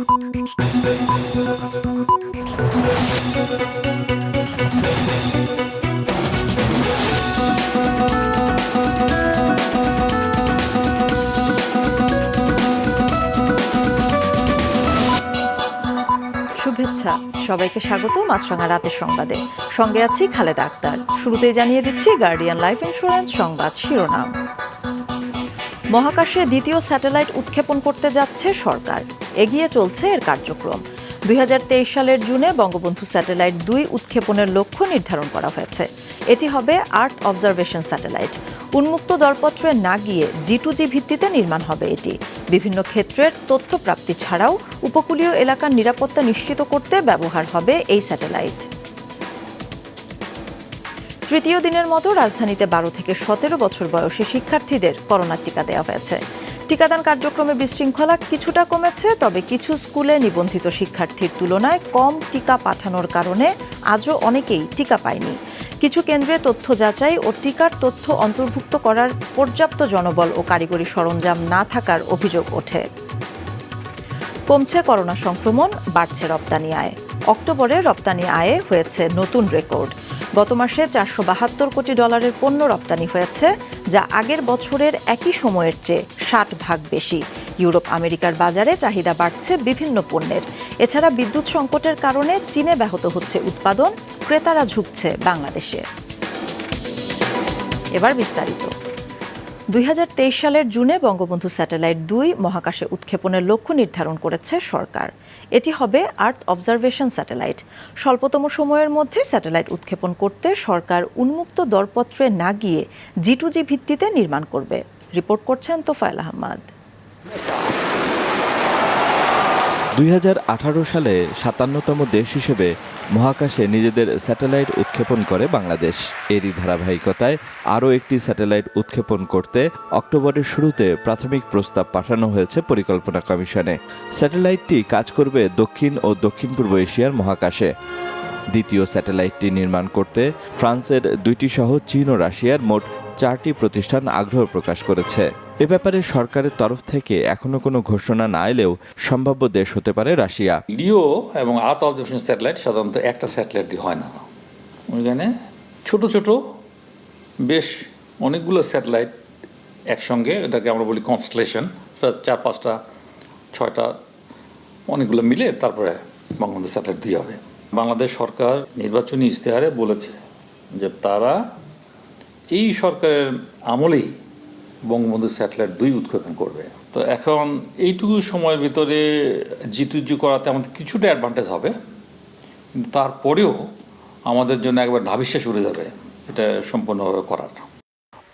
শুভেচ্ছা, সবাইকে স্বাগত মাছরাঙা রাতের সংবাদে। সঙ্গে আছি খালেদা আক্তার। শুরুতেই জানিয়ে দিচ্ছি গার্ডিয়ান লাইফ ইন্স্যুরেন্স সংবাদ শিরোনাম। মহাকাশে দ্বিতীয় স্যাটেলাইট উৎক্ষেপণ করতে যাচ্ছে সরকার, এগিয়ে চলছে এর কার্যক্রম। 2023 সালের জুনে বঙ্গবন্ধু স্যাটেলাইট 2 উৎক্ষেপণের লক্ষ্য নির্ধারণ করা হয়েছে। এটি হবে আর্থ অবজারভেশন স্যাটেলাইট। উন্মুক্ত দরপত্রে না গিয়ে G2G ভিত্তিতে নির্মাণ হবে এটি। বিভিন্ন ক্ষেত্রের তথ্য প্রাপ্তি ছাড়াও উপকূলীয় এলাকার নিরাপত্তা নিশ্চিত করতে ব্যবহার হবে এই স্যাটেলাইট। তৃতীয় দিনের মতো রাজধানীতে 12 থেকে 17 বছর বয়সী শিক্ষার্থীদের করোনার টিকা দেওয়া হয়েছে। টিকাদান কার্যক্রমে বিশৃঙ্খলা কিছুটা কমেছে, তবে কিছু স্কুলে নিবন্ধিত শিক্ষার্থীর তুলনায় কম টিকা পাঠানোর কারণে আজও অনেকেই টিকা পায়নি। কিছু কেন্দ্রে তথ্য যাচাই ও টিকার তথ্য অন্তর্ভুক্ত করার পর্যাপ্ত জনবল ও কারিগরি সরঞ্জাম না থাকার অভিযোগ ওঠে। কমছে করোনা সংক্রমণ, বাড়ছে রপ্তানি আয়। অক্টোবরে রপ্তানি আয়ে হয়েছে নতুন রেকর্ড। গত মাসে $472 কোটি পণ্য রপ্তানি হয়েছে, যা আগের বছরের একই সময়ের চেয়ে 60 ভাগ বেশি। ইউরোপ আমেরিকার বাজারে চাহিদা বাড়ছে বিভিন্ন পণ্যের। এছাড়া বিদ্যুৎ সংকটের কারণে চীনে ব্যাহত হচ্ছে উৎপাদন, ক্রেতারা ঝুঁকছে বাংলাদেশে। এবার বিস্তারিত। 2023 সালের জুনে বঙ্গবন্ধু স্যাটেলাইট 2 মহাকাশে উৎক্ষেপণের লক্ষ্য নির্ধারণ করেছে সরকার। এটি হবে আর্থ অবজারভেশন স্যাটেলাইট। স্বল্পতম সময়ের মধ্যে স্যাটেলাইট উৎক্ষেপণ করতে সরকার উন্মুক্ত দরপত্রে না গিয়ে G2G ভিত্তিতে নির্মাণ করবে। রিপোর্ট করছেন তোফায়েল আহমদ। 2018 সালে 57তম দেশ হিসেবে মহাকাশে নিজেদের স্যাটেলাইট উৎক্ষেপণ করে বাংলাদেশ। এরই ধারাবাহিকতায় আরও একটি স্যাটেলাইট উৎক্ষেপণ করতে অক্টোবরের শুরুতে প্রাথমিক প্রস্তাব পাঠানো হয়েছে পরিকল্পনা কমিশনে। স্যাটেলাইটটি কাজ করবে দক্ষিণ ও দক্ষিণ পূর্ব এশিয়ার মহাকাশে। দ্বিতীয় স্যাটেলাইটটি নির্মাণ করতে ফ্রান্সের 2টি সহ চীন ও রাশিয়ার মোট 4টি প্রতিষ্ঠান আগ্রহ প্রকাশ করেছে। এ ব্যাপারে সরকারের তরফ থেকে এখনো কোনো ঘোষণা না এলেও সম্ভাব্য দেশ হতে পারে রাশিয়া। লিও এবং আর্থ অবজারভেশন স্যাটেলাইট সাধারণত একটা স্যাটেলাইট দিয়ে হয় না, ওইখানে ছোট ছোট বেশ অনেকগুলো স্যাটেলাইট একসঙ্গে, এটাকে আমরা বলি কনস্টেলেশন, 4-5টা 6টা অনেকগুলো মিলে তারপরে বঙ্গবন্ধু স্যাটেলাইট দিয়ে হবে। বাংলাদেশ সরকার নির্বাচনী ইশতেহারে বলেছে যে তারা এই সরকারের আমলেই বঙ্গবন্ধু স্যাটেলাইট 2 উৎক্ষেপণ করবে। তো এখন এইটুকু সময়ের ভিতরে G2G করাতে আমাদের কিছুটা অ্যাডভান্টেজ হবে, কিন্তু তারপরেও আমাদের জন্য একবার নাভিশ্বাস উড়ে যাবে এটা সম্পূর্ণভাবে করার।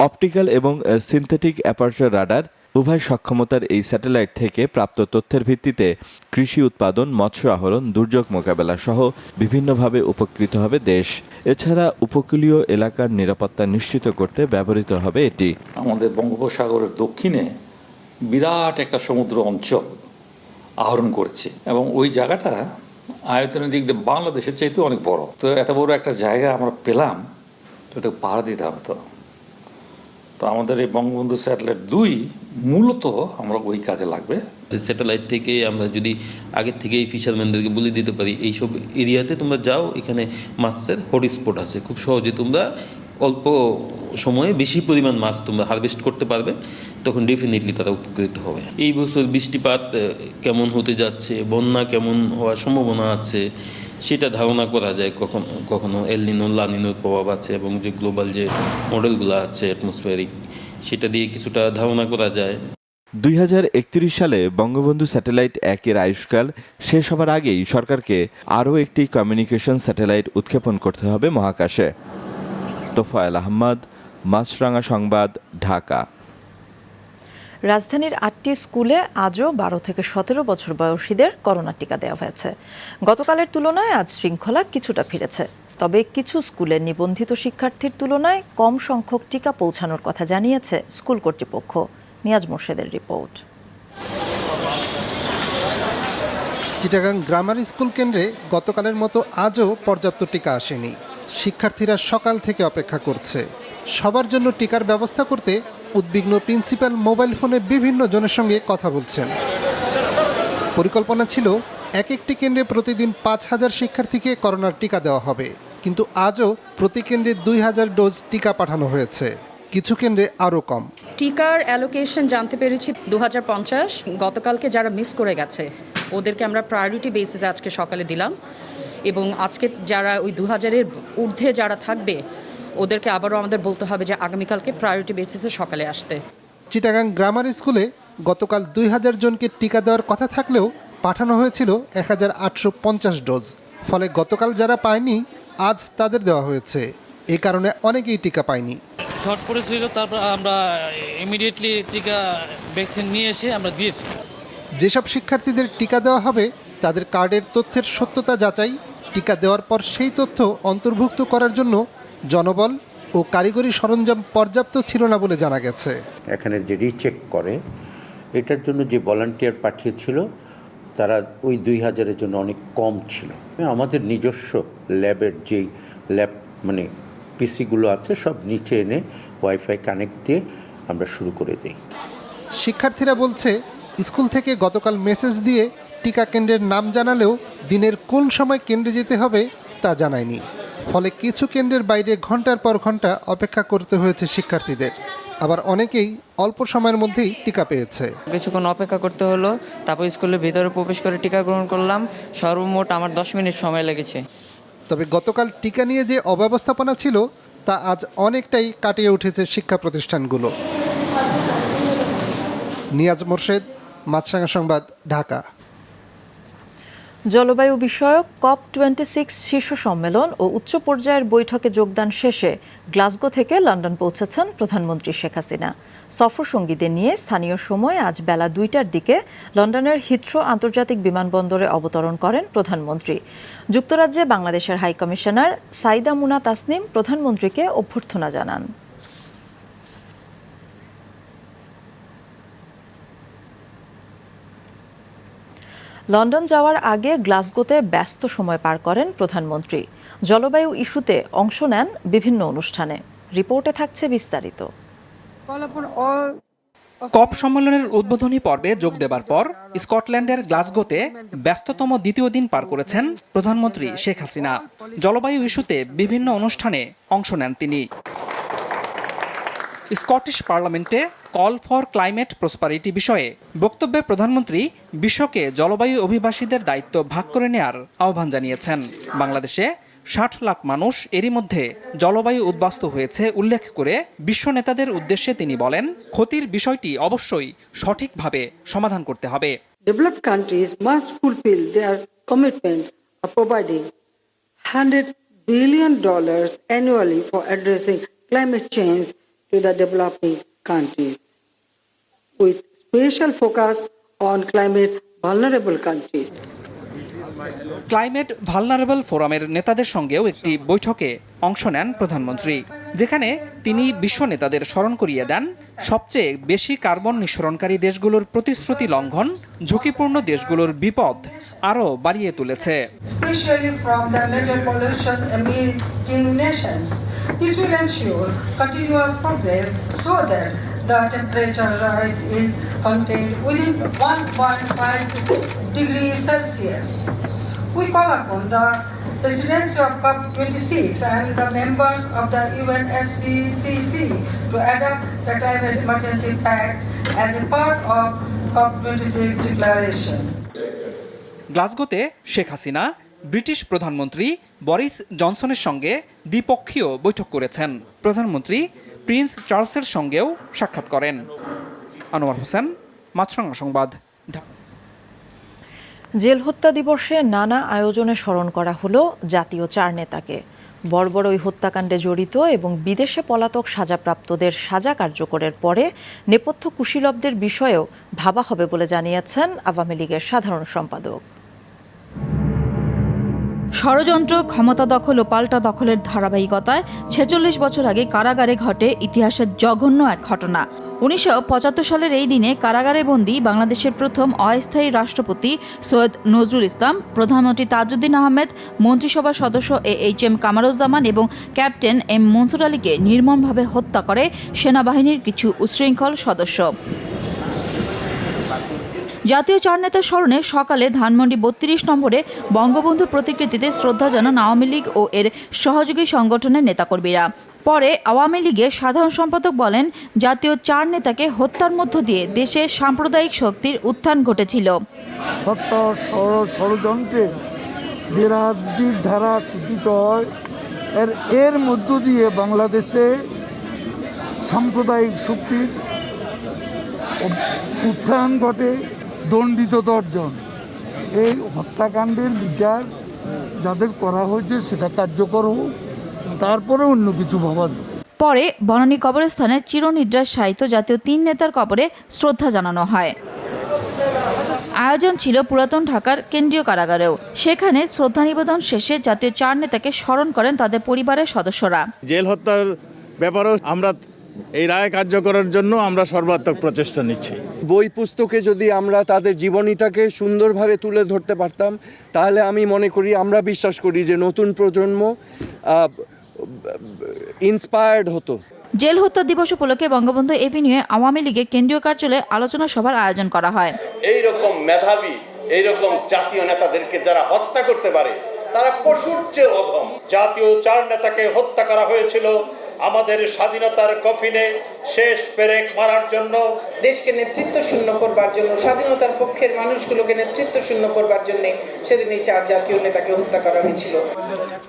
অপটিক্যাল এবং সিনথেটিক অ্যাপারচার রাডার উভয় সক্ষমতার এই স্যাটেলাইট থেকে প্রাপ্ত তথ্যের ভিত্তিতে কৃষি উৎপাদন, মৎস্য আহরণ, দুর্যোগ মোকাবেলা সহ বিভিন্নভাবে উপকৃত হবে দেশ। এছাড়া উপকূলীয় এলাকার নিরাপত্তা নিশ্চিত করতে ব্যবহৃত হবে এটি। আমাদের বঙ্গোপসাগরের দক্ষিণে বিরাট একটা সমুদ্র অঞ্চল আহরণ করেছে এবং ওই জায়গাটা আয়তনের দিক দিয়ে বাংলাদেশের চাইতে অনেক বড়। তো এত বড় একটা জায়গা আমরা পেলাম, তো এটা পাহারা দিতে হবে। তো আমাদের এই বঙ্গবন্ধু স্যাটেলাইট 2 মূলত আমরা ওই কাজে লাগবে। স্যাটেলাইট থেকে আমরা যদি আগের থেকে এই ফিশারম্যানদেরকে বলে দিতে পারি এইসব এরিয়াতে তোমরা যাও, এখানে মাছের হটস্পট আছে, খুব সহজে তোমরা অল্প সময়ে বেশি পরিমাণ মাছ তোমরা হারভেস্ট করতে পারবে, তখন ডেফিনেটলি তারা উপকৃত হবে। এই বছর বৃষ্টিপাত কেমন হতে যাচ্ছে, বন্যা কেমন হওয়ার সম্ভাবনা আছে সেটা ধারণা করা যায়। কখনো কখনো এল নিনো, লা নিনোর প্রভাব আছে এবং যে গ্লোবাল যে মডেলগুলো আছে অ্যাটমসফিয়ারিক, সেটা দিয়ে কিছুটা ধারণা করা যায়। 2031 সালে বঙ্গবন্ধু স্যাটেলাইট 1-এর আয়ুষ্কাল শেষ হবার আগেই সরকারকে আরও একটি কমিউনিকেশন স্যাটেলাইট উৎক্ষেপণ করতে হবে মহাকাশে। তোফায়েল আহমদ, মাছরাঙা সংবাদ, ঢাকা। রাজধানীর 8টি স্কুলে আজও 12 থেকে 17 বছর বয়সীদের করোনা টিকা দেওয়া হয়েছে। গতকালের তুলনায় আজ শৃঙ্খলা কিছুটা ফিরেছে, তবে কিছু স্কুলের নিবন্ধিত শিক্ষার্থীর তুলনায় কম সংখ্যক টিকা পৌঁছানোর কথা জানিয়েছে স্কুল কর্তৃপক্ষ। নিয়াজ মোর্শেদের রিপোর্ট। চিটাগাং গ্রামার স্কুল কেন্দ্রে গতকালের মতো আজও পর্যাপ্ত টিকা আসেনি। শিক্ষার্থীরা সকাল থেকে অপেক্ষা করছে। সবার জন্য টিকার ব্যবস্থা করতে উদ্বিগ্ন প্রিন্সিপাল মোবাইল ফোনে বিভিন্ন জনের সঙ্গে কথা বলছেন। পরিকল্পনা ছিল এক একটি কেন্দ্রে প্রতিদিন 5,000 শিক্ষার্থীকে করোনার টিকা দেওয়া হবে, কিন্তু আজও প্রতি কেন্দ্রে 2,000 ডোজ টিকা পাঠানো হয়েছে, কিছু কেন্দ্রে আরও কম। টিকার অ্যালোকেশন জানতে পেরেছি 2050। গতকালকে যারা মিস করে গেছে ওদেরকে আমরা প্রায়োরিটি বেসিসে আজকে সকালে দিলাম, এবং আজকে যারা ওই 2000-এর ঊর্ধ্বে যারা থাকবে ওদেরকে আবারও আমাদের বলতে হবে যে আগামীকালকে প্রায়োরিটি বেসিসে সকালে আসতে। চিটাগাং গ্রামার স্কুলে গতকাল 2,000 জনকে টিকা দেওয়ার কথা থাকলেও পাঠানো হয়েছিল 1,850 ডোজ। ফলে গতকাল যারা পায়নি আজ তাদের দেওয়া হয়েছে। এই কারণে অনেকেই টিকা পায়নি। শর্ট পড়েছিল, তারপর আমরা ইমিডিয়েটলি টিকা ভ্যাকসিন নিয়ে এসে আমরা দিয়েছি। যেসব শিক্ষার্থীদের টিকা দেওয়া হবে তাদের কার্ডের তথ্যের সত্যতা যাচাই, টিকা দেওয়ার পর সেই তথ্য অন্তর্ভুক্ত করার জন্য জনবল ও কারিগরি সরঞ্জাম পর্যাপ্ত ছিল না বলে জানা গেছে। এখানে যে রিচেক করে এটার জন্য যে ভলান্টিয়ার পাঠিয়েছিল তারা ওই 2,000-এর জন্য অনেক কম ছিল। আমাদের নিজস্ব ল্যাবের যেই ল্যাব মানে পিসিগুলো আছে সব নিচে এনে ওয়াইফাই কানেক্ট দিয়ে আমরা শুরু করে দিই। শিক্ষার্থীরা বলছে স্কুল থেকে গতকাল মেসেজ দিয়ে টিকা কেন্দ্রের নাম জানালেও দিনের কোন সময় কেন্দ্রে যেতে হবে তা জানায়নি। ফলে কিছু কেন্দ্রের বাইরে ঘন্টার পর ঘন্টা অপেক্ষা করতে হয়েছে শিক্ষার্থীদের। আবার অনেকেই অল্প সময়ের মধ্যেই টিকা পেয়েছে। কিছুক্ষণ অপেক্ষা করতে হলো, তারপর স্কুলের ভিতরে প্রবেশ করে টিকা গ্রহণ করলাম। সর্বমোট আমার 10 মিনিট সময় লেগেছে। তবে গতকাল টিকা নিয়ে যে অব্যবস্থাপনা ছিল তা আজ অনেকটাই কাটিয়ে উঠেছে শিক্ষা প্রতিষ্ঠানগুলো। নিয়াজ মোর্শেদ, মাছরাঙা সংবাদ, ঢাকা। জলবায়ু বিষয়ক COP26 শীর্ষ সম্মেলন ও উচ্চ পর্যায়ের বৈঠকে যোগদান শেষে গ্লাসগো থেকে লন্ডন পৌঁছেছেন প্রধানমন্ত্রী শেখ হাসিনা। সফরসঙ্গীদের নিয়ে স্থানীয় সময় আজ বেলা 2টার দিকে লন্ডনের হিথ্রো আন্তর্জাতিক বিমানবন্দরে অবতরণ করেন প্রধানমন্ত্রী। যুক্তরাজ্যে বাংলাদেশের হাইকমিশনার সাইদা মুনা তাসনিম প্রধানমন্ত্রীকে অভ্যর্থনা জানান। লন্ডন যাওয়ার আগে গ্লাসগোতে ব্যস্ত সময় পার করেন প্রধানমন্ত্রী। জলবায়ু ইস্যুতে অংশ নেন বিভিন্ন অনুষ্ঠানে। রিপোর্টে থাকছে বিস্তারিত। কপ সম্মেলনের উদ্বোধনী পর্বে যোগ দেবার পর স্কটল্যান্ডের গ্লাসগোতে ব্যস্ততম দ্বিতীয় দিন পার করেছেন প্রধানমন্ত্রী শেখ হাসিনা। জলবায়ু ইস্যুতে বিভিন্ন অনুষ্ঠানে অংশ নেন তিনি। স্কটিশ পার্লামেন্টে কল ফর ক্লাইমেট প্রসপারিটি বিষয়ে বক্তব্যে প্রধানমন্ত্রী বিশ্বকে জলবায়ু অভিবাসীদের দায়িত্ব ভাগ করে নেয়ার আহ্বান জানিয়েছেন। বাংলাদেশে 60 লাখ মানুষ এরই মধ্যে জলবায়ু উদ্বাস্তু হয়েছে উল্লেখ করে বিশ্ব নেতাদের উদ্দেশ্যে তিনি বলেন, ক্ষতির বিষয়টি অবশ্যই সঠিকভাবে সমাধান করতে হবে। Developed countries must fulfill their commitment of providing $100 billion annually for addressing climate change to the developing countries, with special focus on climate vulnerable countries. Climate vulnerable ফোরামের নেতাদের সঙ্গেও একটি বৈঠকে অংশ নেন প্রধানমন্ত্রী, যেখানে তিনি বিশ্ব নেতাদের স্মরণ করিয়ে দেন সবচেয়ে বেশি কার্বন নিঃসরণকারী দেশগুলোর প্রতিশ্রুতি লঙ্ঘন ঝুঁকিপূর্ণ দেশগুলোর বিপদ আরও বাড়িয়ে তুলেছে। Especially from the major pollution emitting nations. This will ensure continuous progress so that the temperature rise is contained within 1.5 degrees Celsius. We call upon the presidency of COP26 and the members of the UNFCCC to adopt the Climate Emergency Pact as a part of COP26 declaration. গ্লাসগোতে Sheikh Hasina British প্রধানমন্ত্রী Boris জনসনের সঙ্গে দ্বিপক্ষীয় বৈঠক করেছেন। প্রধানমন্ত্রী Prince চার্লসের সঙ্গেও সাক্ষাৎ করেন। আনোয়ার হোসেন, মাছরাঙা সংবাদ। জেল হত্যা দিবসে নানা আয়োজনে স্মরণ করা হলো জাতীয় 4 নেতাকে। বর্বর ওই হত্যাকাণ্ডে জড়িত এবং বিদেশে পলাতক সাজাপ্রাপ্তদের সাজা কার্যকরের পরে নেপথ্য কুশীলবদের বিষয়েও ভাবা হবে বলে জানিয়েছেন আওয়ামী লীগের সাধারণ সম্পাদক। ষড়যন্ত্র, ক্ষমতা দখল ও পাল্টা দখলের ধারাবাহিকতায় 46 বছর আগে কারাগারে ঘটে ইতিহাসের জঘন্য এক ঘটনা। 1975 সালের এই দিনে কারাগারে বন্দী বাংলাদেশের প্রথম অস্থায়ী রাষ্ট্রপতি সৈয়দ নজরুল ইসলাম, প্রধানমন্ত্রী তাজউদ্দিন আহমেদ, মন্ত্রিসভার সদস্য AHM কামারুজ্জামান এবং ক্যাপ্টেন M মনসুর আলীকে নির্মমভাবে হত্যা করে সেনাবাহিনীর কিছু উচ্ছৃঙ্খল সদস্য। জাতীয় চার নেতার স্মরণে সকালে ধানমন্ডি ৩২ নম্বরে বঙ্গবন্ধুর প্রতিকৃতিতে শ্রদ্ধা জানান আওয়ামী লীগ ও এর সহযোগী সংগঠনের নেতাকর্মীরা। পরে আওয়ামী লীগের সাধারণ সম্পাদক বলেন, জাতীয় চার নেতাকে হত্যার মধ্য দিয়ে দেশে সাম্প্রদায়িক শক্তির উত্থান ঘটেছিল। হত্যা ষড়যন্ত্রে যে রাজনীতির ধারা সূচিত হয় এর মধ্য দিয়ে বাংলাদেশে সাম্প্রদায়িক শক্তির উত্থান ঘটে, দণ্ডিত 10 জন। এই হত্যাকাণ্ডের বিচার যাদের করা হয়েছে সেটা কার্যকর হোক, তারপরে অন্য কিছু ভাবা যায়। পরে বনানী কবরস্থানে চিরনিদ্রায় শায়িত জাতীয় 3 নেতার কবরে শ্রদ্ধা জানানো হয়। আয়োজন ছিল পুরাতন ঢাকার কেন্দ্রীয় কারাগারেও। সেখানে শ্রদ্ধা নিবেদন শেষে জাতীয় চার নেতাকে স্মরণ করেন তাদের পরিবারের সদস্যরা। জেল হত্যার ব্যাপারেও আমরা এই রায় কার্যকরের জন্য আমরা সর্বাত্মক প্রচেষ্টা নিচ্ছি। বই পুস্তকে যদি আমরা তাদের জীবনীটাকে সুন্দরভাবে তুলে ধরতে পারতাম, তাহলে আমি মনে করি, আমরা বিশ্বাস করি যে নতুন প্রজন্ম ইন্সপায়ার্ড হতো। জেল হত্যা দিবস উপলক্ষে বঙ্গবন্ধু এভিনিউয়ে আওয়ামী লীগের কেন্দ্রীয় কার্যালয়ে আলোচনা সভার আয়োজন করা হয়। এইরকম মেধাবী, এইরকম জাতীয় নেতাদেরকে যারা হত্যা করতে পারে তারা পশুর চেয়ে অধম। জাতীয় চার নেতাকে হত্যা করা হয়েছিল আমাদের স্বাধীনতার কফিনে শেষ পেরেক মারার জন্য, দেশকে নেতৃত্ব শূন্য করবার জন্য, স্বাধীনতার পক্ষের মানুষগুলোকে নেতৃত্ব শূন্য করবার জন্য সেদিন এই 4 জাতীয় নেতাকে হত্যা করা হয়েছিল।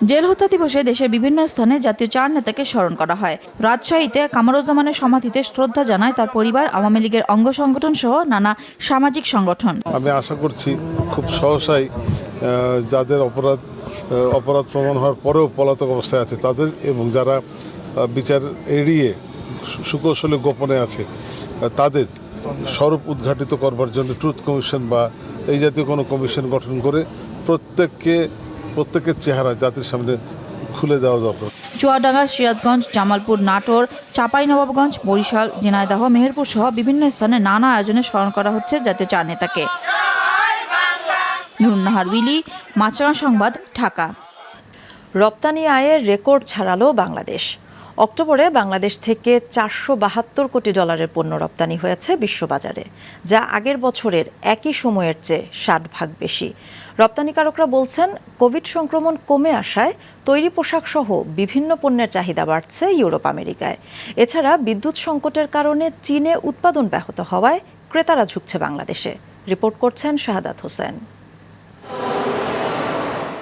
জেল হত্যা দিবসে দেশের বিভিন্ন স্থানে জাতীয় চার নেতাকে স্মরণ করা হয়। রাজশাহীতে কামরুজ্জামানের সমাধিতে শ্রদ্ধা জানায় তার পরিবার, আওয়ামী লীগের অঙ্গ সংগঠন সহ নানা সামাজিক সংগঠন। আমি আশা করছি খুব সহসাই যাদের অপরাধ প্রমাণ হওয়ার পরেও পলাতক অবস্থায় আছে তাদের, এবং যারা বিচার এড়িয়ে সুকৌশলে গোপনে আছে তাদের স্বরূপ উদ্ঘাটিত করবার জন্য ট্রুথ কমিশন বা এই জাতীয় কোনো কমিশন গঠন করে প্রত্যেকের চেহারা জাতির সামনে খুলে দেওয়া দরকার। চুয়াডাঙ্গা, সিরাজগঞ্জ, জামালপুর, নাটোর, চাঁপাইনবাবগঞ্জ, বরিশাল, ঝিনাইদহ, মেহেরপুর সহ বিভিন্ন স্থানে নানা আয়োজনে স্মরণ করা হচ্ছে জাতীয় চার নেতাকে। নুরুন নাহার উইলি, মাছরাঙা সংবাদ, ঢাকা। রপ্তানি আয়ের রেকর্ড ছাড়ালো বাংলাদেশ। অক্টোবরে বাংলাদেশ থেকে $472 কোটি পণ্য রপ্তানি হয়েছে বিশ্ববাজারে, যা আগের বছরের একই সময়ের চেয়ে 60 ভাগ বেশি। রপ্তানিকারকরা বলছেন, কোভিড সংক্রমণ কমে আসায় তৈরি পোশাক সহ বিভিন্ন পণ্যের চাহিদা বাড়ছে ইউরোপ আমেরিকায়। এছাড়া বিদ্যুৎ সংকটের কারণে চীনে উৎপাদন ব্যাহত হওয়ায় ক্রেতারা ঝুঁকছে বাংলাদেশে। রিপোর্ট করছেন শাহাদাত হোসেন।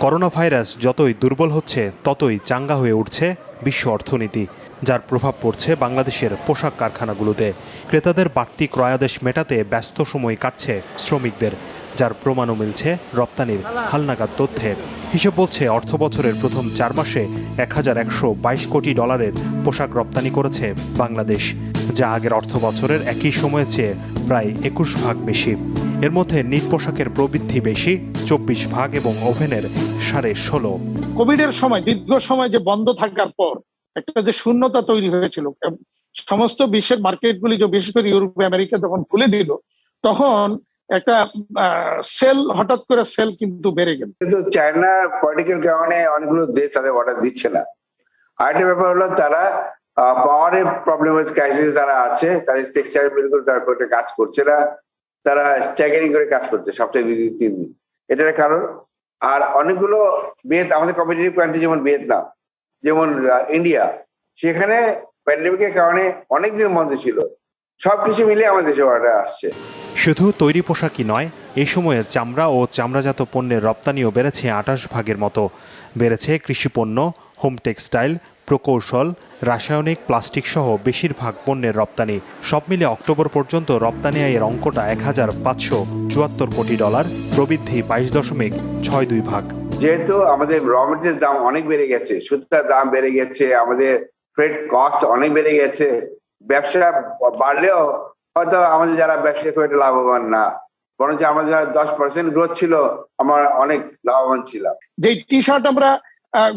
করোনা ভাইরাস যতই দুর্বল হচ্ছে ততই চাঙ্গা হয়ে উঠছে বিশ্ব অর্থনীতি, যার প্রভাব পড়ছে বাংলাদেশের পোশাক কারখানাগুলোতে। ক্রেতাদের বাড়তি ক্রয়াদেশ মেটাতে ব্যস্ত সময় কাটছে শ্রমিকদের, যার প্রমাণও মিলছে রপ্তানির হালনাগাদ তথ্যে। হিসেব বলছে অর্থবছরের প্রথম 4 মাসে $1,122 কোটি পোশাক রপ্তানি করেছে বাংলাদেশ, যা আগের অর্থবছরের একই সময়ের চেয়ে প্রায় 21 ভাগ বেশি। এর মধ্যে নিট পোশাকের প্রবৃদ্ধি বেশি 24 ভাগ এবং ওভেনের 16.5। কোভিডের সময় দীর্ঘ সময় যে বন্ধ থাকার পর একটা যে শূন্যতা তৈরি হয়েছিল, সমস্ত বিশ্বের মার্কেটগুলি, যে বিশেষ করে ইউরোপ আমেরিকা যখন খুলে দিল, তখন একটা হঠাৎ করে সেল কিন্তু বেড়ে গেল। কিন্তু চায়না পলিটিক্যাল কারণে অনেকগুলো দেশ তাদের অর্ডার দিচ্ছে না। আরেকটা ব্যাপার হলো তারা পাওয়ারের প্রবলেম, ক্রাইসিস যারা আছে, তাদের টেক্সটাইল মিলগুলো তারা কাজ করছে না, তারা স্ট্যাগারিং করে কাজ করছে সপ্তাহে 2-3 দিন। এটার কারণ। আর অনেকগুলো আমাদের কম্পিটিটিভ কান্ট্রি যেমন ভিয়েতনাম, যেমন ইন্ডিয়া, সেখানে প্যান্ডেমিকের কারণে অনেকদিন বন্ধ ছিল। সবকিছু মিলে আমাদের দেশে অর্ডার আসছে। শুধু তৈরি পোশাকই নয়, এই সময়ে চামড়া ও চামড়াজাত পণ্যের রপ্তানিও বেড়েছে 28 ভাগের মতো। বেড়েছে কৃষিপণ্য, হোম টেক্সটাইল, প্রকৌশল, রাসায়নিক, প্লাস্টিক সহ বেশিরভাগ পণ্যের রপ্তানি। সব মিলে অক্টোবর পর্যন্ত রপ্তানি আয়ের অঙ্কটা $1,574 কোটি, প্রবৃদ্ধি 22.62 ভাগ। যেহেতু আমাদের র মেটেরিয়াল দাম অনেক বেড়ে গেছে, সুতার দাম বেড়ে গেছে, আমাদের ফ্রেট কস্ট অনেক বেড়ে গেছে, ব্যবসা বাড়লেও হয়তো আমাদের যারা ব্যবসা করে লাভবান না, বরঞ্চ আমাদের 10% গ্রোথ ছিল, আমরা অনেক লাভবান ছিলাম। যে টি শার্ট আমরা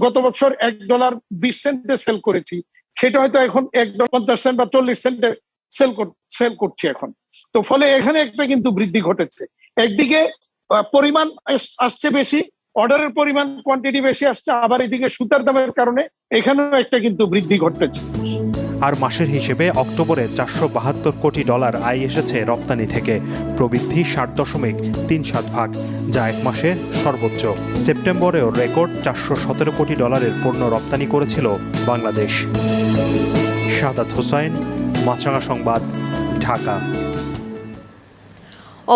গত বছর $1.20 সেল করেছি, সেটা হয়তো এখন $1.50 বা 40 সেন্টে সেল করছি এখন। তো ফলে এখানে একটা কিন্তু বৃদ্ধি ঘটেছে। একদিকে পরিমাণ আসছে বেশি, অর্ডারের পরিমাণ কোয়ান্টিটি বেশি আসছে, আবার এদিকে সুতার দামের কারণে এখানেও একটা কিন্তু বৃদ্ধি ঘটেছে। আর মাসের হিসেবে অক্টোবরে $472 কোটি আয় এসেছে রপ্তানি থেকে, প্রবৃদ্ধি 60.37%, যা এক মাসে সর্বোচ্চ। সেপ্টেম্বরেও রেকর্ড $417 কোটি পণ্য রপ্তানি করেছিল বাংলাদেশ। শাহাদাত হোসাইন, মাছরাঙা সংবাদ, ঢাকা।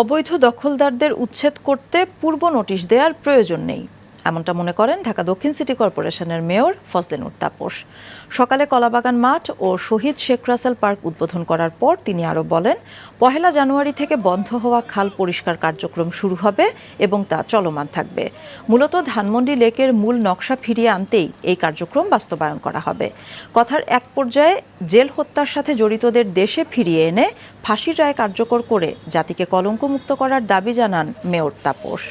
অবৈধ দখলদারদের উচ্ছেদ করতে পূর্ব নোটিশ দেওয়ার প্রয়োজন নেই, এমনটা মনে করেন ঢাকা দক্ষিণ সিটি কর্পোরেশনের মেয়র ফজলে নূর তাপস। সকালে কলাবাগান মাঠ ও শহীদ শেখ রাসেল পার্ক উদ্বোধন করার পর তিনি আরও বলেন, 1 জানুয়ারি থেকে বন্ধ হওয়া খাল পরিষ্কার কার্যক্রম শুরু হবে এবং তা চলমান থাকবে। মূলত ধানমন্ডি লেকের মূল নকশা ফিরিয়ে আনতেই এই কার্যক্রম বাস্তবায়ন করা হবে। কথার এক পর্যায়ে জেল হত্যার সাথে জড়িতদের দেশে ফিরিয়ে এনে ফাঁসির রায় কার্যকর করে জাতিকে কলঙ্কমুক্ত করার দাবি জানান মেয়র তাপস।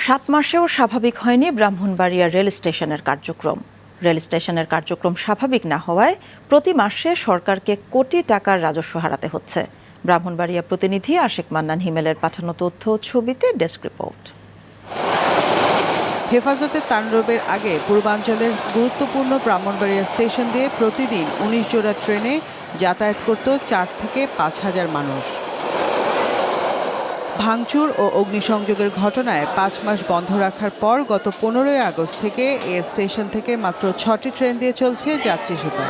7 মাসেও স্বাভাবিক হয়নি ব্রাহ্মণবাড়িয়া রেল স্টেশনের কার্যক্রম। রেল স্টেশনের কার্যক্রম স্বাভাবিক না হওয়ায় প্রতি মাসে সরকারকে কোটি টাকার রাজস্ব হারাতে হচ্ছে। ব্রাহ্মণবাড়িয়া প্রতিনিধি আশেক মান্নান হিমেলের পাঠানো তথ্য ও ছবিতে ডেস্ক রিপোর্ট। হেফাজতে তাণ্ডবের আগে পূর্বাঞ্চলের গুরুত্বপূর্ণ ব্রাহ্মণবাড়িয়া স্টেশন দিয়ে প্রতিদিন 19 জোড়া ট্রেনে যাতায়াত করত 4 থেকে 5 হাজার মানুষ। ভাঙচুর ও অগ্নিসংযোগের ঘটনায় 5 মাস বন্ধ রাখার পর গত 15 আগস্ট থেকে এই স্টেশন থেকে মাত্র 6টি ট্রেন দিয়ে চলছে যাত্রী সেবা।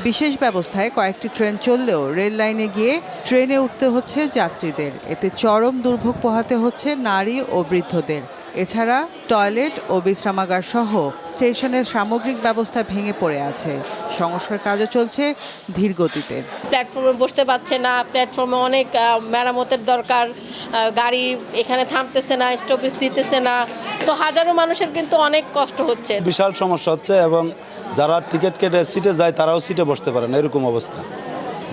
বিশেষ ব্যবস্থায় কয়েকটি ট্রেন চললেও রেল লাইনে গিয়ে ট্রেনে উঠতে হচ্ছে যাত্রীদের। এতে চরম দুর্ভোগ পোহাতে হচ্ছে নারী ও বৃদ্ধদের। এছাড়া টয়লেট ও বিশ্রামাগার সহ স্টেশনের সামগ্রিক ব্যবস্থা ভেঙে পড়ে আছে। সংস্কার কাজও চলছে ধীর গতিতে। প্ল্যাটফর্মে বসতে পারছে না, প্ল্যাটফর্মে অনেক মেরামতের দরকার, গাড়ি এখানে থামতেছে না, স্টপেজ দিতেছে না, তো হাজারো মানুষের কিন্তু অনেক কষ্ট হচ্ছে। বিশাল সমস্যা হচ্ছে এবং যারা টিকিট কেটে সিটে যায় তারাও সিটে বসতে পারে না, এরকম অবস্থা।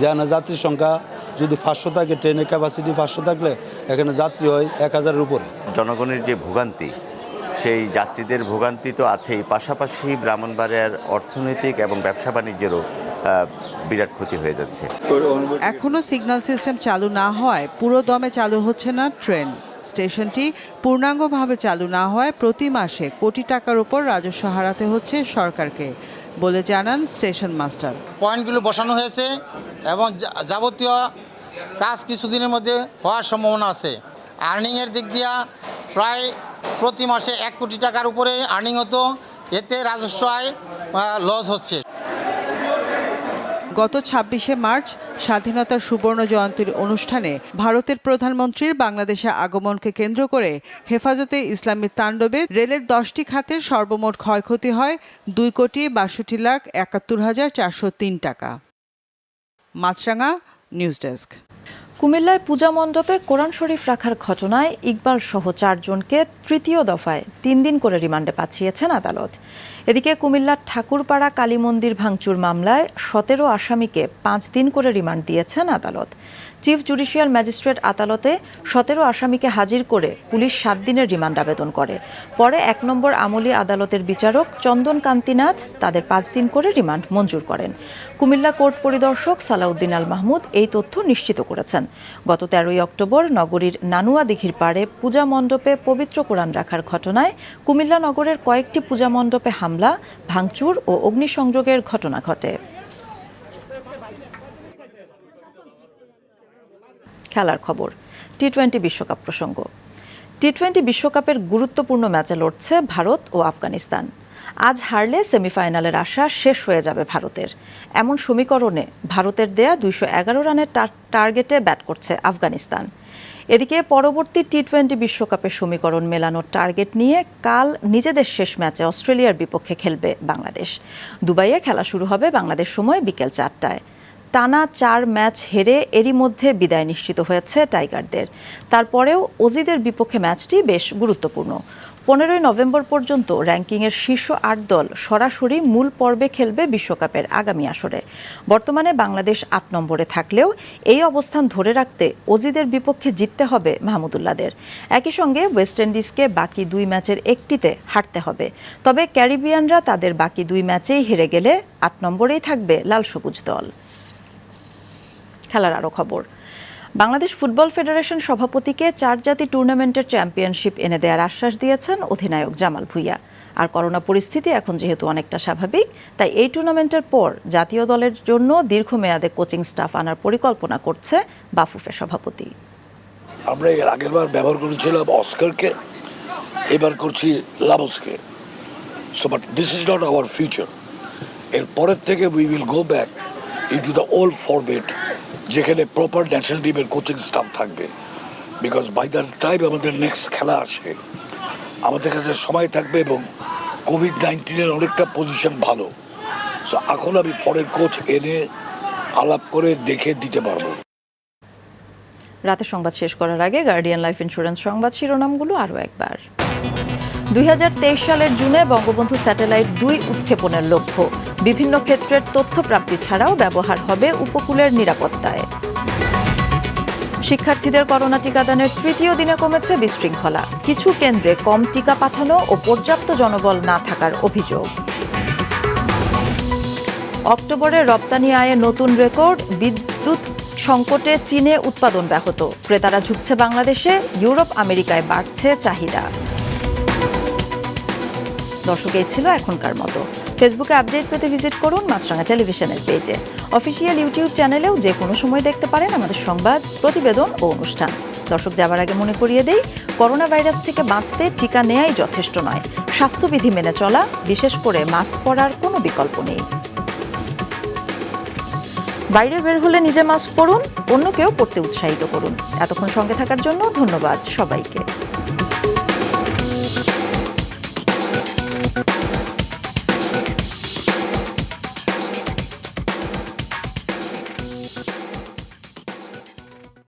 যেখানে যাত্রীর সংখ্যা যদি 500 থাকে, ট্রেনের ক্যাপাসিটি 500 থাকলে এখানে যাত্রী হয় 1000-এর উপরে। জনগণের যে ভোগান্তি, সেই যাত্রীদের ভোগান্তি তো আছেই, পাশাপাশি ব্রাহ্মণবাড়িয়ার অর্থনৈতিক এবং ব্যবসা বাণিজ্যেরও বিরাট ক্ষতি হয়ে যাচ্ছে। এখনো সিগন্যাল সিস্টেম চালু না হওয়ায় পুরো দমে চালু হচ্ছে না ট্রেন। স্টেশনটি পূর্ণাঙ্গভাবে চালু না হওয়ায় প্রতি মাসে কোটি টাকার উপর রাজস্ব হারাতে হচ্ছে সরকারকে বলে জানান স্টেশন মাস্টার। পয়েন্টগুলো বসানো হয়েছে এবং যাবতীয় কাজ কিছুদিনের মধ্যে হওয়ার সম্ভাবনা আছে। আর্নিংয়ের দিক দিয়া প্রায় প্রতি মাসে 1 কোটি টাকার উপরে আর্নিং হতো, এতে রাজস্ব আয় লস হচ্ছে। গত 26শে মার্চ স্বাধীনতার সুবর্ণ জয়ন্তীর অনুষ্ঠানে ভারতের প্রধানমন্ত্রীর বাংলাদেশে আগমনকে কেন্দ্র করে হেফাজতে ইসলামীর তাণ্ডবে রেলের 10টি খাতের সর্বমোট ক্ষয়ক্ষতি হয় 2,62,71,403 টাকা। মাছরাঙা, নিউজ ডেস্ক। কুমিল্লায় পূজা মণ্ডপে কোরআন শরীফ রাখার ঘটনায় ইকবাল সহ 4 জনকে তৃতীয় দফায় 3 দিন করে রিমান্ডে পাঠিয়েছেন আদালত। এদিকে কুমিল্লার ঠাকুরপাড়া কালী মন্দির ভাঙচুর মামলায় 17 আসামিকে 5 দিন করে রিমান্ড দিয়েছেন আদালত। চিফ জুডিশিয়াল ম্যাজিস্ট্রেট আদালতে 17 আসামিকে হাজির করে পুলিশ 7 দিনের রিমান্ড আবেদন করে। পরে 1 নম্বর আমলি আদালতের বিচারক চন্দন কান্তিনাথ তাদের 5 দিন করে রিমান্ড মঞ্জুর করেন। কুমিল্লা কোর্ট পরিদর্শক সালাউদ্দিন আল মাহমুদ এই তথ্য নিশ্চিত করেছেন। গত 13 অক্টোবর নগরীর নানুয়া দিঘির পাড়ে পূজা মণ্ডপে পবিত্র কোরআন রাখার ঘটনায় কুমিল্লা নগরের কয়েকটি পূজা মণ্ডপে হামলা, ভাঙচুর ও অগ্নিসংযোগের ঘটনা ঘটে। খেলার খবর, টি-20 বিশ্বকাপ প্রসঙ্গ। টি-20 বিশ্বকাপের গুরুত্বপূর্ণ ম্যাচে লড়ছে ভারত ও আফগানিস্তান। আজ হারলে সেমিফাইনালের আশা শেষ হয়ে যাবে ভারতের। এমন সমীকরণে ভারতের দেয়া 211 রানের টার্গেটে ব্যাট করছে আফগানিস্তান। এদিকে পরবর্তী টি-20 বিশ্বকাপের সমীকরণ মেলানোর টার্গেট নিয়ে কাল নিজেদের শেষ ম্যাচে অস্ট্রেলিয়ার বিপক্ষে খেলবে বাংলাদেশ। দুবাইয়ে খেলা শুরু হবে বাংলাদেশ সময় বিকেল 4টায়। টানা 4 ম্যাচ হেরে এরই মধ্যে বিদায় নিশ্চিত হয়েছে টাইগারদের। তারপরেও অজিদের বিপক্ষে ম্যাচটি বেশ গুরুত্বপূর্ণ। 15 নভেম্বর পর্যন্ত র্যাঙ্কিংয়ের শীর্ষ 8 দল সরাসরি মূল পর্বে খেলবে বিশ্বকাপের আগামী আসরে। বর্তমানে বাংলাদেশ 8 নম্বরে থাকলেও এই অবস্থান ধরে রাখতে অজিদের বিপক্ষে জিততে হবে মাহমুদুল্লাহদের। একই সঙ্গে ওয়েস্ট ইন্ডিজকে বাকি 2 ম্যাচের একটিতে হারতে হবে। তবে ক্যারিবিয়ানরা তাদের বাকি 2 ম্যাচেই হেরে গেলে 8 নম্বরেই থাকবে লাল সবুজ দল। খেলার আরও খবর, বাংলাদেশ ফুটবল ফেডারেশন সভাপতিকে 4 জাতি টুর্নামেন্টের চ্যাম্পিয়নশিপ এনে দেওয়ার আশ্বাস দিয়েছেন অধিনায়ক জামাল ভুঁইয়া। আর করোনা পরিস্থিতি এখন যেহেতু অনেকটা স্বাভাবিক, তাই এই টুর্নামেন্টের পর জাতীয় দলের জন্য দীর্ঘমেয়াদে কোচিং স্টাফ আনার পরিকল্পনা করছে বাফুফের সভাপতি। আমরা এর আগের বার ব্যবহার করেছিলাম অস্কারকে, এবার করছি লামোসকে। So but this is not our future. এর পরের থেকে we will go back into the old format, যেখানে প্রপার ন্যাশনাল টিমের কোচিং স্টাফ থাকবে। বিকজ বাই দ্য টাইম আমাদের নেক্সট খেলা আসে, আমাদের কাছে সময় থাকবে এবং কোভিড-19 অনেকটা পজিশন ভালো। সো এখন আমি ফরেন কোচ এনে আলাপ করে দেখে দিতে পারবো। রাতের সংবাদ শেষ করার আগে গার্ডিয়ান লাইফ ইন্স্যুরেন্স সংবাদ শিরোনামগুলো আরও একবার। 2023 সালের জুনে বঙ্গবন্ধু স্যাটেলাইট 2 উৎক্ষেপণের লক্ষ্য। বিভিন্ন ক্ষেত্রের তথ্য প্রাপ্তি ছাড়াও ব্যবহার হবে উপকূলের নিরাপত্তায়। শিক্ষার্থীদের করোনা টিকাদানের তৃতীয় দিনে কমেছে বিশৃঙ্খলা। কিছু কেন্দ্রে কম টিকা পাঠানো ও পর্যাপ্ত জনবল না থাকার অভিযোগ। অক্টোবরে রপ্তানি আয়ে নতুন রেকর্ড। বিদ্যুৎ সংকটে চীনে উৎপাদন ব্যাহত। ক্রেতারা ঝুঁকছে বাংলাদেশে। ইউরোপ আমেরিকায় বাড়ছে চাহিদা। দর্শক, এই ছিল এখনকার মতো। ফেসবুকে আপডেট পেতে ভিজিট করুন মাছরাঙা টেলিভিশনের পেজে। অফিসিয়াল ইউটিউব চ্যানেলেও যে কোনো সময় দেখতে পারেন আমাদের সংবাদ, প্রতিবেদন ও অনুষ্ঠান। দর্শক, যাবার আগে মনে করিয়ে দেই, করোনা ভাইরাস থেকে বাঁচতে টিকা নেয়াই যথেষ্ট নয়। স্বাস্থ্যবিধি মেনে চলা, বিশেষ করে মাস্ক পরার কোনো বিকল্প নেই। বাইরে বের হলে নিজে মাস্ক পরুন, অন্যকেও পরতে উৎসাহিত করুন। এতক্ষণ সঙ্গে থাকার জন্য ধন্যবাদ সবাইকে।